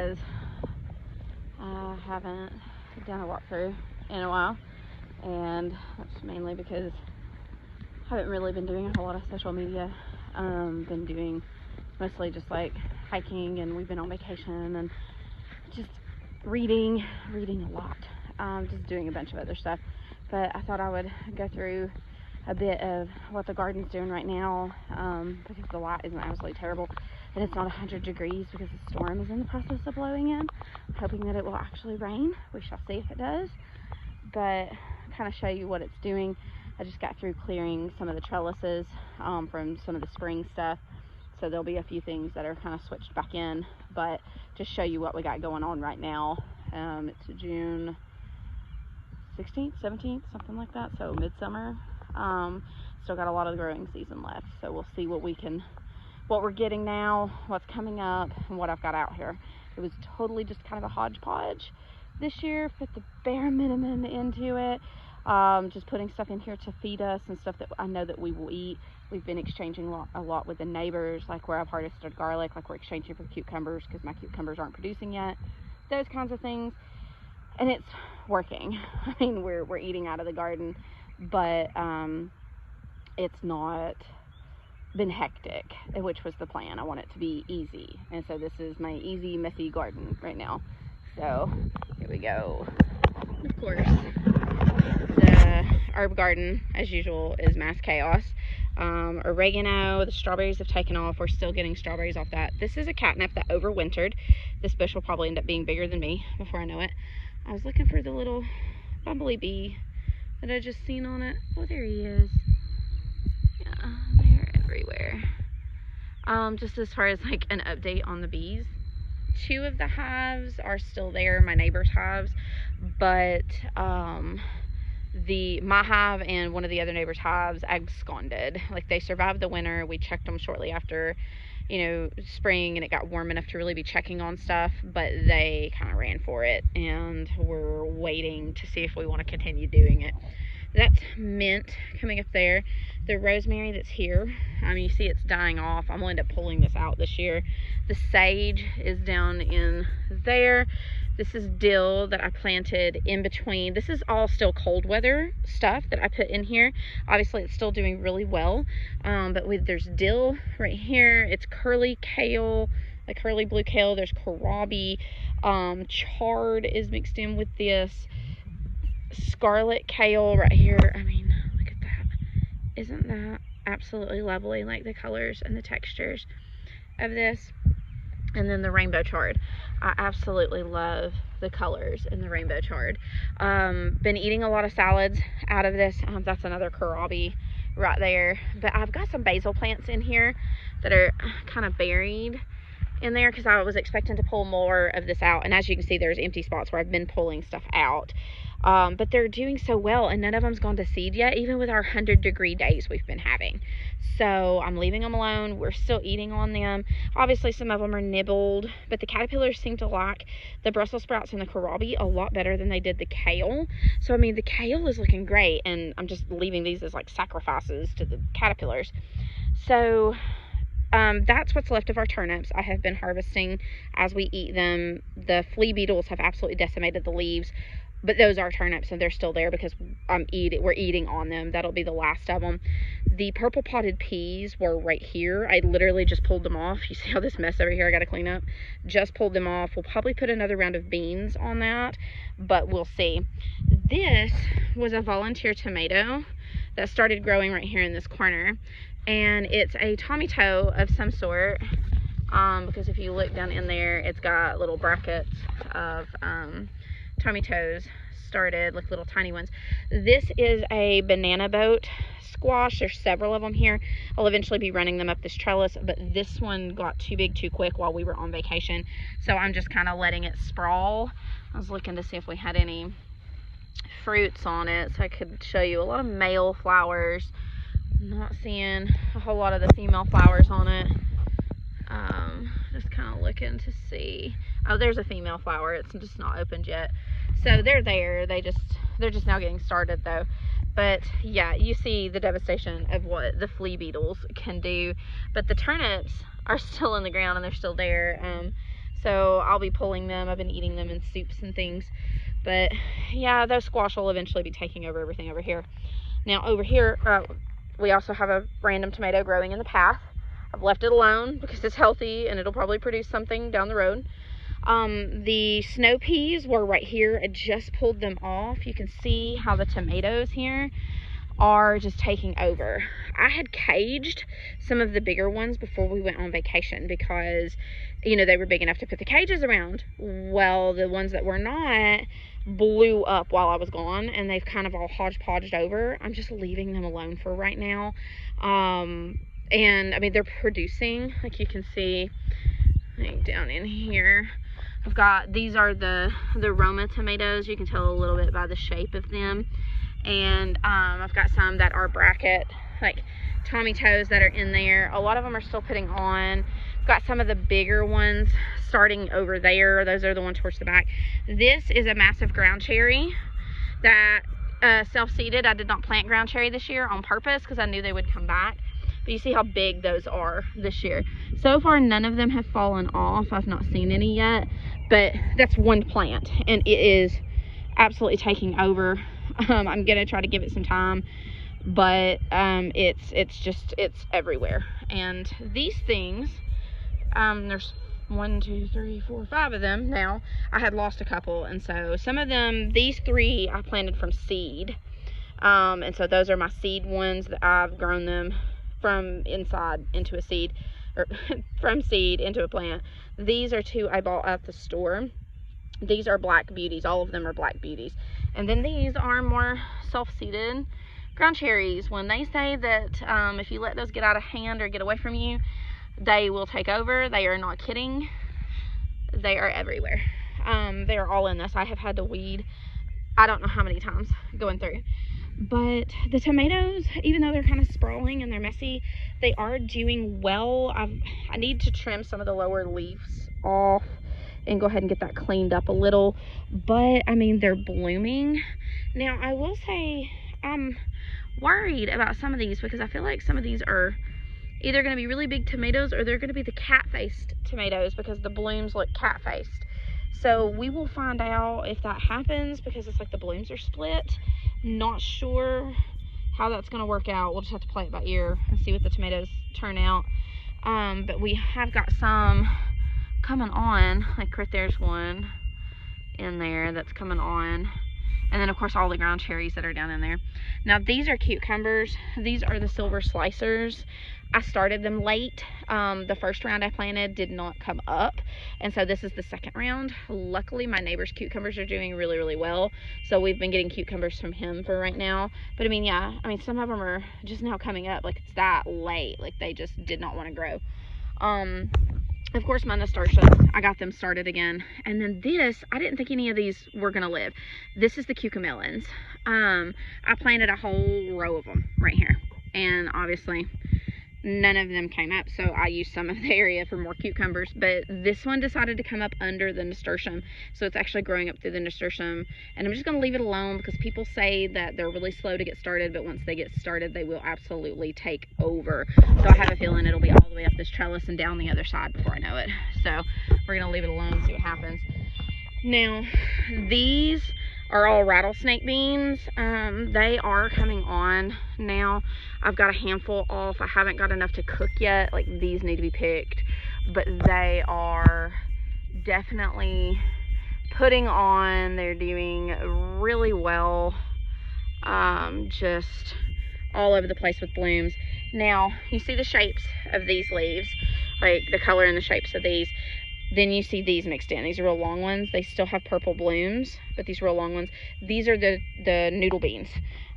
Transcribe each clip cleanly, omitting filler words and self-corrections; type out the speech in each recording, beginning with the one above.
because I haven't done a walkthrough in a while, and that's mainly because I haven't really been doing a whole lot of social media. Been doing mostly just like hiking, and we've been on vacation and just reading a lot, just doing a bunch of other stuff. But I thought I would go through a bit of what the garden's doing right now, because the light isn't absolutely terrible and it's not 100 degrees because the storm is in the process of blowing in. I'm hoping that it will actually rain. We shall see if it does, but kind of show you what it's doing. I just got through clearing some of the trellises from some of the spring stuff, so there'll be a few things that are kind of switched back in, but just show you what we got going on right now. It's June 16th, 17th, something like that, so midsummer. Still got a lot of the growing season left, so we'll see what we're getting now, what's coming up, and what I've got out here. It was totally just kind of a hodgepodge this year, put the bare minimum into it, just putting stuff in here to feed us and stuff that I know that we will eat. We've been exchanging a lot with the neighbors, like where I've harvested garlic, like we're exchanging for cucumbers because my cucumbers aren't producing yet, those kinds of things, and it's working. I mean, we're eating out of the garden, but it's not been hectic, which was the plan. I want it to be easy, and so this is my easy, messy garden right now. So here we go. Of course, the herb garden, as usual, is mass chaos. Oregano, the strawberries have taken off. We're still getting strawberries off that. This is a catnip that overwintered. This bush will probably end up being bigger than me before I know it. I was looking for the little bumblebee bee that I just seen on it. Oh, there he is. Yeah, they're everywhere. Just as far as like an update on the bees, 2 of the hives are still there, my neighbor's hives, but my hive and one of the other neighbor's hives absconded. Like, they survived the winter. We checked them shortly after, spring, and it got warm enough to really be checking on stuff, but they kind of ran for it, and we're waiting to see if we want to continue doing it. That's mint coming up there. The rosemary that's here, you see it's dying off. I'm going to end up pulling this out this year. The sage is down in there. This is dill that I planted in between. This is all still cold weather stuff that I put in here. Obviously, it's still doing really well. But there's dill right here. It's curly kale, like curly blue kale. There's kohlrabi. Chard is mixed in with this. Scarlet kale right here. I mean, look at that. Isn't that absolutely lovely? Like the colors and the textures of this. And then the rainbow chard. I absolutely love the colors in the rainbow chard. Been eating a lot of salads out of this. That's another kohlrabi right there. But I've got some basil plants in here that are kind of buried in there because I was expecting to pull more of this out. And as you can see, there's empty spots where I've been pulling stuff out. But they're doing so well, and none of them's gone to seed yet, even with our 100-degree days we've been having. So I'm leaving them alone. We're still eating on them. Obviously, some of them are nibbled, but the caterpillars seem to like the Brussels sprouts and the kohlrabi a lot better than they did the kale. So, I mean, the kale is looking great, and I'm just leaving these as like sacrifices to the caterpillars. So that's what's left of our turnips. I have been harvesting as we eat them. The flea beetles have absolutely decimated the leaves, but those are turnips, and they're still there because we're eating on them. That'll be the last of them. The purple potted peas were right here. I literally just pulled them off. You see all this mess over here I got to clean up? Just pulled them off. We'll probably put another round of beans on that, but we'll see. This was a volunteer tomato that started growing right here in this corner, and it's a tomato of some sort, because if you look down in there, it's got little brackets of tomatoes started, like little tiny ones. This is a banana boat squash. There's several of them here. I'll eventually be running them up this trellis, but this one got too big too quick while we were on vacation, so I'm just kind of letting it sprawl. I was looking to see if we had any fruits on it so I could show you. A lot of male flowers. Not seeing a whole lot of the female flowers on it. Just kind of looking to see. Oh, there's a female flower. It's just not opened yet. So they're there. They're just now getting started though. But yeah, you see the devastation of what the flea beetles can do. But the turnips are still in the ground and they're still there. So I'll be pulling them. I've been eating them in soups and things. But yeah, those squash will eventually be taking over everything over here. Now over here, we also have a random tomato growing in the path. I've left it alone because it's healthy and it'll probably produce something down the road. The snow peas were right here. I just pulled them off. You can see how the tomatoes here are just taking over. I had caged some of the bigger ones before we went on vacation because, you know, they were big enough to put the cages around. Well, the ones that were not blew up while I was gone, and they've kind of all hodgepodged over. I'm just leaving them alone for right now. And I mean, they're producing, like you can see, like down in here. I've got, these are the Roma tomatoes. You can tell a little bit by the shape of them. And I've got some that are bracket, like Tommy toes that are in there. A lot of them are still putting on. I've got some of the bigger ones starting over there. Those are the ones towards the back. This is a massive ground cherry that self-seeded. I did not plant ground cherry this year on purpose because I knew they would come back. But you see how big those are this year. So far, none of them have fallen off. I've not seen any yet, but that's one plant and it is absolutely taking over. I'm gonna try to give it some time, but it's everywhere. And these things, there's 1, 2, 3, 4, 5 of them now. I had lost a couple, and so some of them, these 3 I planted from seed, and so those are my seed ones that I've grown them from inside into a seed, or from seed into a plant. These are 2 I bought at the store. These are black beauties. All of them are black beauties. And then these are more self-seeded ground cherries. When they say that if you let those get out of hand or get away from you, they will take over, they are not kidding. They are everywhere. They are all in this. I have had to weed I don't know how many times going through. But the tomatoes, even though they're kind of sprawling and they're messy, they are doing well. I need to trim some of the lower leaves off and go ahead and get that cleaned up a little. But I mean, they're blooming. Now I will say I'm worried about some of these because I feel like some of these are either going to be really big tomatoes or they're going to be the cat-faced tomatoes because the blooms look cat-faced. So we will find out if that happens because it's like the blooms are split. Not sure how that's going to work out. We'll just have to play it by ear and see what the tomatoes turn out. But we have got some coming on, like right there's one in there that's coming on. And then of course all the ground cherries that are down in there. Now these are cucumbers. These are the silver slicers. I started them late. The first round I planted did not come up, and so this is the second round. Luckily my neighbor's cucumbers are doing really, really well, so we've been getting cucumbers from him for right now. But I mean, yeah, I mean, some of them are just now coming up, like it's that late, like they just did not want to grow. Of course my nasturtiums, I got them started again. And then this, I didn't think any of these were gonna live. This is the cucamelons. I planted a whole row of them right here, and obviously none of them came up, so I used some of the area for more cucumbers. But this one decided to come up under the nasturtium, so it's actually growing up through the nasturtium. And I'm just going to leave it alone because people say that they're really slow to get started, but once they get started they will absolutely take over. So I have a feeling it'll be all the way up this trellis and down the other side before I know it. So we're going to leave it alone and see what happens. Now these are all rattlesnake beans. They are coming on now. I've got a handful off. I haven't got enough to cook yet. Like, these need to be picked, but they are definitely putting on. They're doing really well. Just all over the place with blooms. Now you see the shapes of these leaves, like the color and the shapes of these. Then you see these mixed in. These are real long ones. They still have purple blooms, but these real long ones. These are the noodle beans.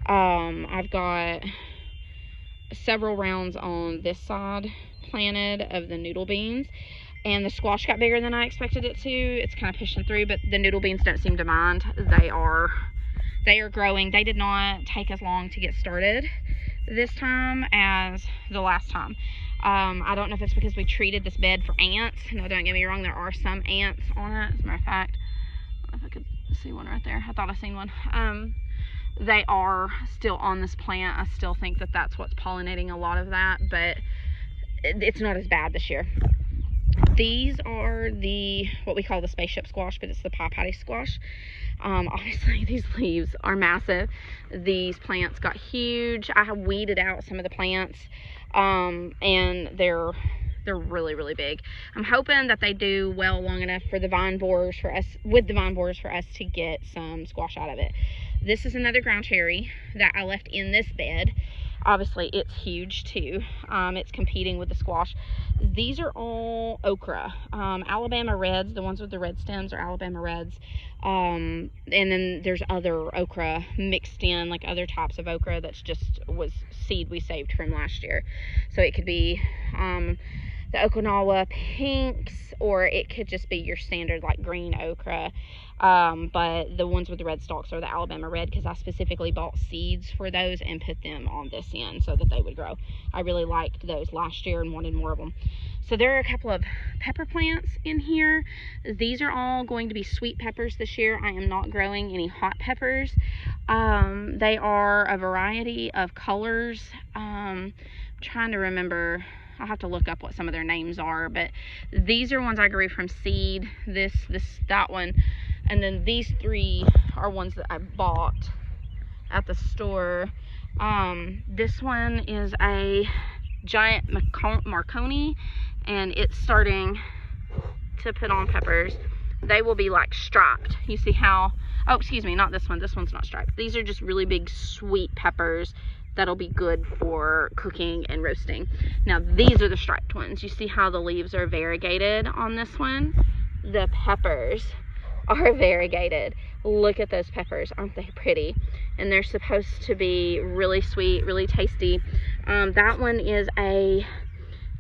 I've got several rounds on this side planted of the noodle beans, and the squash got bigger than I expected it to. It's kind of pushing through, but the noodle beans don't seem to mind. They are growing. They did not take as long to get started this time as the last time. I don't know if it's because we treated this bed for ants. No, don't get me wrong, there are some ants on it. As a matter of fact, I don't know if I could see one right there. I thought I seen one. They are still on this plant. I still think that that's what's pollinating a lot of that, but it's not as bad this year. These are what we call the spaceship squash, but it's the pie patty squash. Obviously these leaves are massive. These plants got huge. I have weeded out some of the plants, and they're really, really big. I'm hoping that they do well long enough for the vine borers for us to get some squash out of it. This is another ground cherry that I left in this bed. Obviously it's huge too. It's competing with the squash. These are all okra, Alabama reds. The ones with the red stems are Alabama reds, and then there's other okra mixed in, like other types of okra that's just was seed we saved from last year. So it could be the Okinawa pinks, or it could just be your standard like green okra, but the ones with the red stalks are the Alabama red, because I specifically bought seeds for those and put them on this end so that they would grow. I really liked those last year and wanted more of them. So there are a couple of pepper plants in here. These are all going to be sweet peppers this year. I am not growing any hot peppers. They are a variety of colors. I'm trying to remember. I'll have to look up what some of their names are, but these are ones I grew from seed. That one, and then these three are ones that I bought at the store. This one is a giant Marconi, and it's starting to put on peppers. They will be like striped. You see how, oh, excuse me, not this one. This one's not striped. These are just really big sweet peppers that'll be good for cooking and roasting. Now these are the striped ones. You see how the leaves are variegated on this one? The peppers are variegated. Look at those peppers, aren't they pretty? And they're supposed to be really sweet, really tasty. That one is a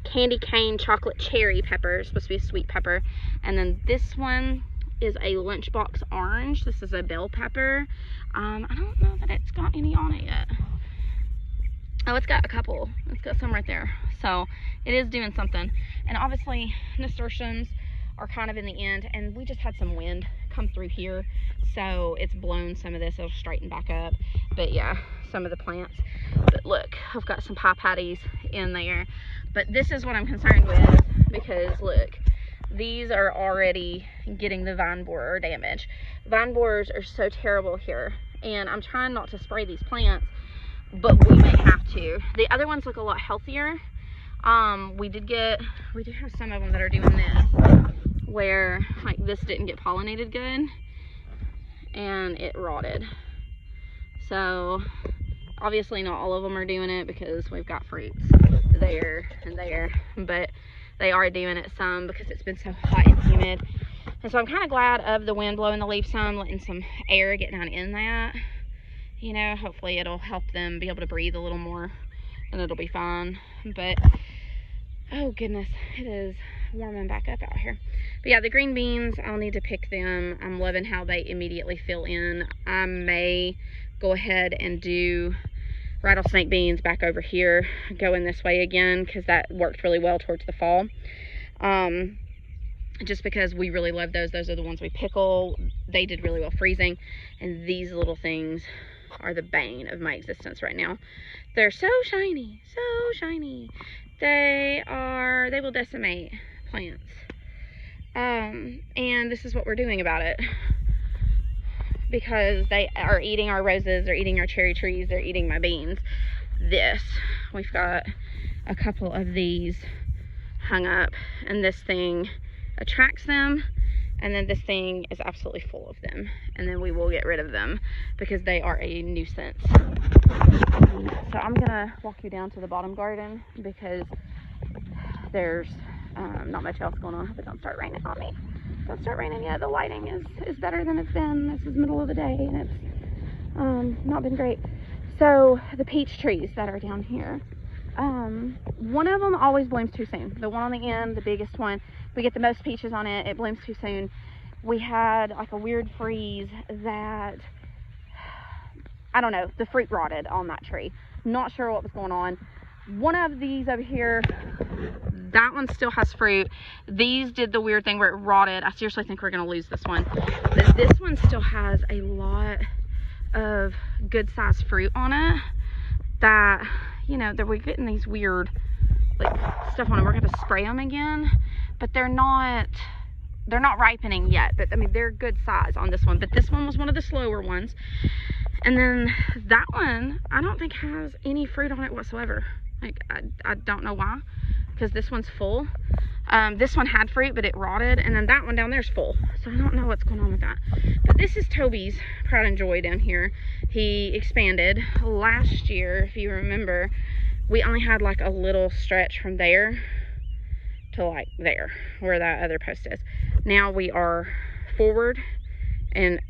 candy cane chocolate cherry pepper. It's supposed to be a sweet pepper. And then this one is a lunchbox orange. This is a bell pepper. I don't know that it's got any on it yet. Oh, it's got a couple. It's got some right there. So it is doing something. And obviously nasturtiums are kind of in the end, and we just had some wind come through here, so it's blown some of this. It'll straighten back up. But yeah, some of the plants. But look, I've got some pie patties in there. But this is what I'm concerned with, because look, these are already getting the vine borer damage. Vine borers are so terrible here, and I'm trying not to spray these plants, but we may have to. The other ones look a lot healthier. We do have some of them that are doing this, where like this didn't get pollinated good and it rotted. So obviously not all of them are doing it, because we've got fruits there and there, but they are doing it some because it's been so hot and humid. And so I'm kind of glad of the wind blowing the leaves some, letting some air get down in that. You know, hopefully it'll help them be able to breathe a little more, and it'll be fine. But oh goodness, it is warming back up out here. But yeah, the green beans, I'll need to pick them. I'm loving how they immediately fill in. I may go ahead and do rattlesnake beans back over here, going this way again, because that worked really well towards the fall. Just because we really love those. Those are the ones we pickle. They did really well freezing, and these little things are the bane of my existence right now. They're so shiny, so shiny. They will decimate plants. And this is what we're doing about it, because they are eating our roses, they're eating our cherry trees, they're eating my beans. We've got a couple of these hung up, and this thing attracts them, and then this thing is absolutely full of them, and then we will get rid of them because they are a nuisance. So I'm gonna walk you down to the bottom garden, because there's not much else going on. I hope it don't start raining on me. Don't start raining yet. The lighting is better than it's been. This is middle of the day, and it's not been great. So the peach trees that are down here, one of them always blooms too soon. The one on the end, the biggest one, we get the most peaches on it, it blooms too soon. We had like a weird freeze that, I don't know, the fruit rotted on that tree. Not sure what was going on. One of these over here, that one still has fruit. These did the weird thing where it rotted. I seriously think we're gonna lose this one. But this one still has a lot of good sized fruit on it that, you know, that we're getting these weird like stuff on it. We're gonna spray them again, but they're not ripening yet. But I mean, they're good size on this one. But this one was one of the slower ones. And then that one, I don't think has any fruit on it whatsoever. Like, I don't know why, because this one's full. This one had fruit, but it rotted. And then that one down there is full. So I don't know what's going on with that. But this is Toby's Pride and Joy down here. He expanded last year, if you remember. We only had like a little stretch from there to like there, where that other post is. Now we are forward and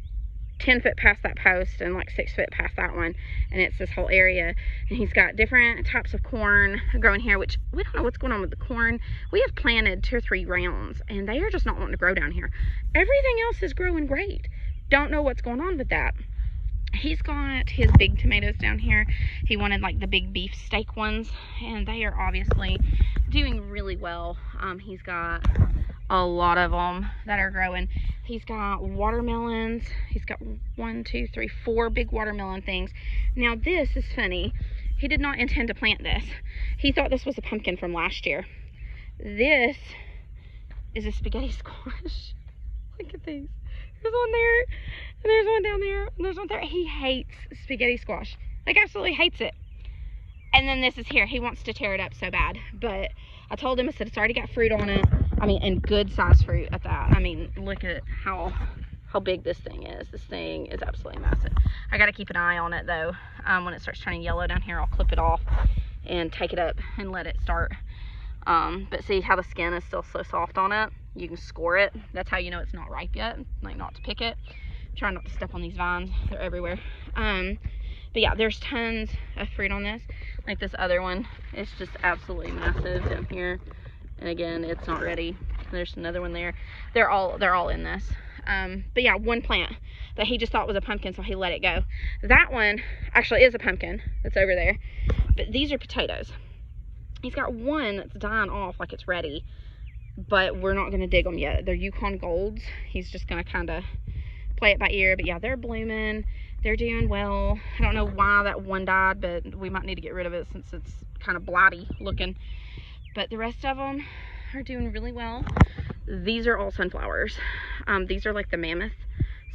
10 foot past that post and like 6 foot past that one, and it's this whole area. And he's got different types of corn growing here, which we don't know what's going on with the corn. We have planted 2 or 3 rounds and they are just not wanting to grow down here. Everything else is growing great. Don't know what's going on with that. He's got his big tomatoes down here. He wanted like the big beef steak ones, and they are obviously doing really well. He's got a lot of them that are growing. He's got watermelons. He's got 1, 2, 3, 4 big watermelon things. Now this is funny. He did not intend to plant this. He thought this was a pumpkin from last year. This is a spaghetti squash. Look at these. There's one there, and there's one down there, and there's one there. He hates spaghetti squash. Like, absolutely hates it. And then this is here. He wants to tear it up so bad. But I told him, I said, it's already got fruit on it. I mean, and good size fruit at that. I mean, look at how big this thing is. This thing is absolutely massive. I got to keep an eye on it, though. When it starts turning yellow down here, I'll clip it off and take it up and let it start. But see how the skin is still so soft on it? You can score it. That's how you know it's not ripe yet. Like, not to pick it. Try not to step on these vines. They're everywhere. But yeah, there's tons of fruit on this. Like this other one, it's just absolutely massive down here. And again, it's not ready. There's another one there. They're all in this. But yeah, one plant that he just thought was a pumpkin, so he let it go. That one actually is a pumpkin that's over there. But these are potatoes. He's got one that's dying off like it's ready, but we're not going to dig them yet. They're Yukon Golds. He's just going to kind of play it by ear. But yeah, they're blooming. They're doing well. I don't know why that one died, but we might need to get rid of it since it's kind of blighty looking. But the rest of them are doing really well. These are all sunflowers. These are like the mammoth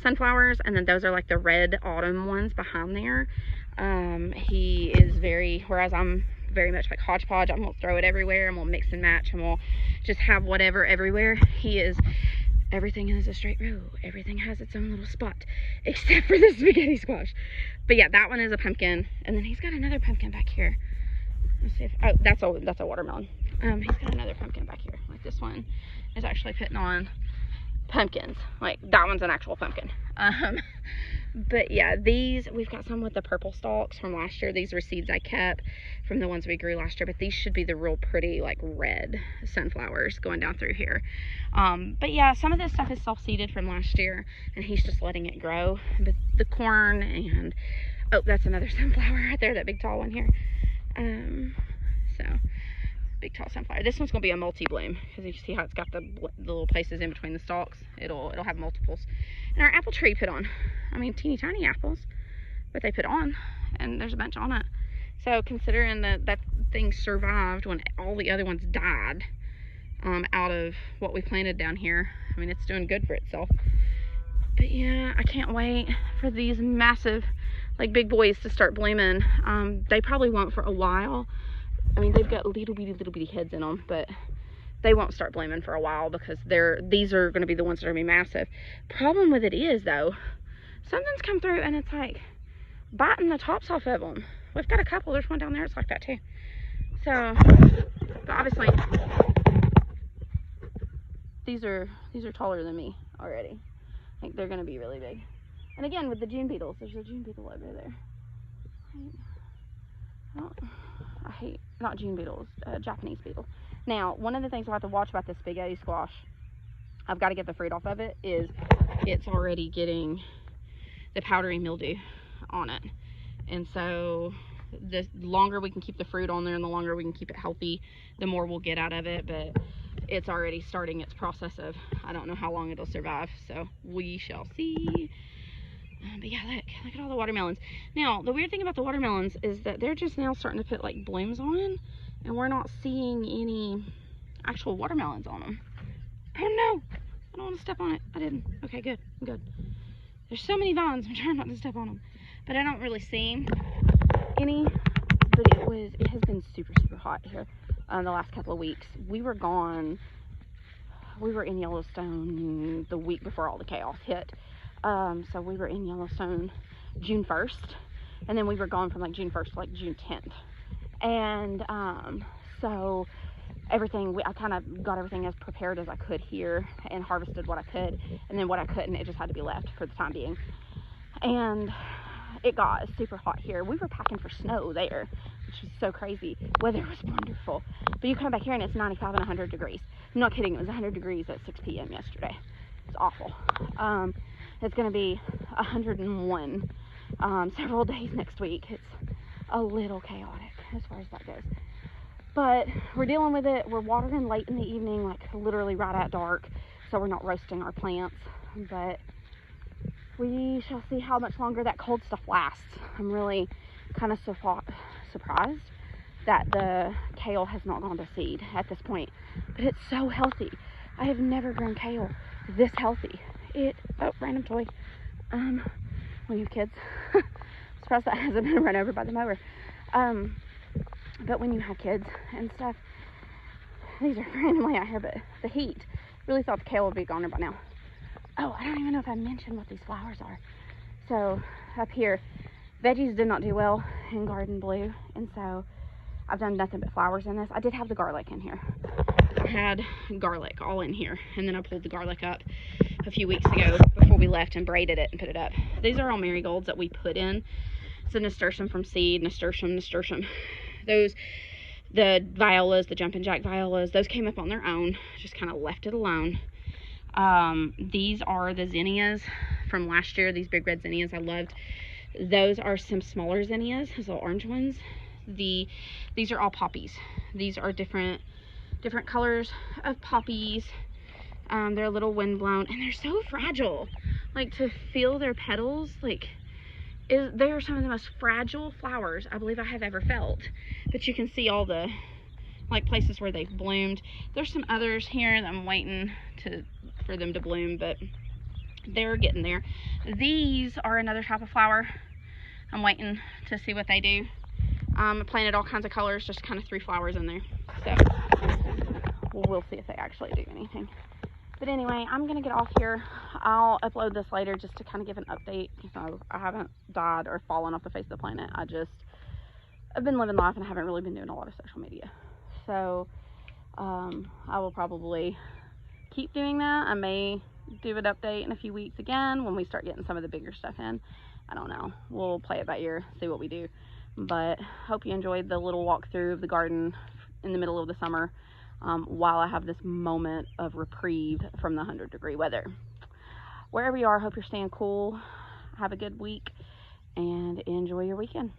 sunflowers, and then those are like the red autumn ones behind there. He is whereas I'm very much like hodgepodge. I'm gonna throw it everywhere. I'm gonna mix and match. I'm gonna just have whatever everywhere. Everything is a straight row. Everything has its own little spot, except for the spaghetti squash. But yeah, that one is a pumpkin, and then he's got another pumpkin back here. Let's see if, oh, that's a watermelon. He's got another pumpkin back here. Like this one is actually putting on pumpkins. Like that one's an actual pumpkin. But yeah, we've got some with the purple stalks from last year. These were seeds I kept from the ones we grew last year, but these should be the real pretty like red sunflowers going down through here. But yeah, some of this stuff is self-seeded from last year, and he's just letting it grow. But the corn and, oh, that's another sunflower right there, that big tall one here. So big tall sunflower. This one's gonna be a multi-bloom, because you see how it's got the little places in between the stalks. It'll have multiples. And our apple tree put on, I mean, teeny tiny apples, but they put on, and there's a bunch on it. So considering that thing survived when all the other ones died, out of what we planted down here, I mean, it's doing good for itself. But yeah, I can't wait for these massive, like, big boys to start blooming. They probably won't for a while. I mean, they've got little bitty heads in them, but they won't start blooming for a while, because these are going to be the ones that are going to be massive. Problem with it is, though, something's come through and it's like biting the tops off of them. We've got a couple. There's one down there. It's like that too. So, but obviously, these are taller than me already. I think they're going to be really big. And again, with the June beetles, there's a June beetle over there. I hate, not June beetles, Japanese beetle. Now, one of the things I have to watch about this spaghetti squash, I've got to get the fruit off of it, is it's already getting the powdery mildew on it. And so the longer we can keep the fruit on there and the longer we can keep it healthy, the more we'll get out of it. But it's already starting its process of, I don't know how long it'll survive, so we shall see. But yeah, look at all the watermelons. Now, the weird thing about the watermelons is that they're just now starting to put like blooms on, and we're not seeing any actual watermelons on them. Oh no! I don't want to step on it. I didn't. Okay, good. I'm good. There's so many vines. I'm trying not to step on them. But I don't really see any. But it has been super, super hot here the last couple of weeks. We were gone. We were in Yellowstone the week before all the chaos hit. So we were in Yellowstone June 1st. And then we were gone from like June 1st to like June 10th. And so everything, I kind of got everything as prepared as I could here and harvested what I could. And then what I couldn't, it just had to be left for the time being. And it got super hot here. We were packing for snow there, which was so crazy. Weather was wonderful. But you come back here and it's 95 and 100 degrees. I'm not kidding, it was 100 degrees at 6 p.m. yesterday. It's awful. It's going to be 101 several days next week. It's a little chaotic as far as that goes. But we're dealing with it. We're watering late in the evening, like literally right at dark, so we're not roasting our plants. But we shall see how much longer that cold stuff lasts. I'm really kind of surprised that the kale has not gone to seed at this point. But it's so healthy. I have never grown kale this healthy. Oh, random toy. One of you kids. Surprised that hasn't been run over by the mower. But when you have kids and stuff, these are randomly out here, but the heat, really thought the kale would be gone by now. Oh, I don't even know if I mentioned what these flowers are. So up here, veggies did not do well in garden blue, and so I've done nothing but flowers in this. I did have the garlic in here. I had garlic all in here, and then I pulled the garlic up a few weeks ago before we left and braided it and put it up. These are all marigolds that we put in. It's a nasturtium from seed, nasturtium. Those, the violas, the jumping jack violas, those came up on their own. Just kind of left it alone. These are the zinnias from last year. These big red zinnias I loved. Those are some smaller zinnias, those little orange ones. These are all poppies. These are different colors of poppies. They're a little windblown and they're so fragile. Like, to feel their petals, like, they are some of the most fragile flowers I believe I have ever felt. But you can see all the like places where they've bloomed. There's some others here that I'm waiting for them to bloom, but they're getting there. These are another type of flower. I'm waiting to see what they do. I planted all kinds of colors, just kind of 3 flowers in there. So we'll see if they actually do anything. But anyway, I'm gonna get off here. I'll upload this later just to kind of give an update. So I haven't died or fallen off the face of the planet. I've been living life and I haven't really been doing a lot of social media. So I will probably keep doing that. I may do an update in a few weeks again when we start getting some of the bigger stuff in. I don't know. We'll play it by ear, see what we do. But hope you enjoyed the little walkthrough of the garden in the middle of the summer while I have this moment of reprieve from the 100-degree weather. Wherever you are, hope you're staying cool. Have a good week and enjoy your weekend.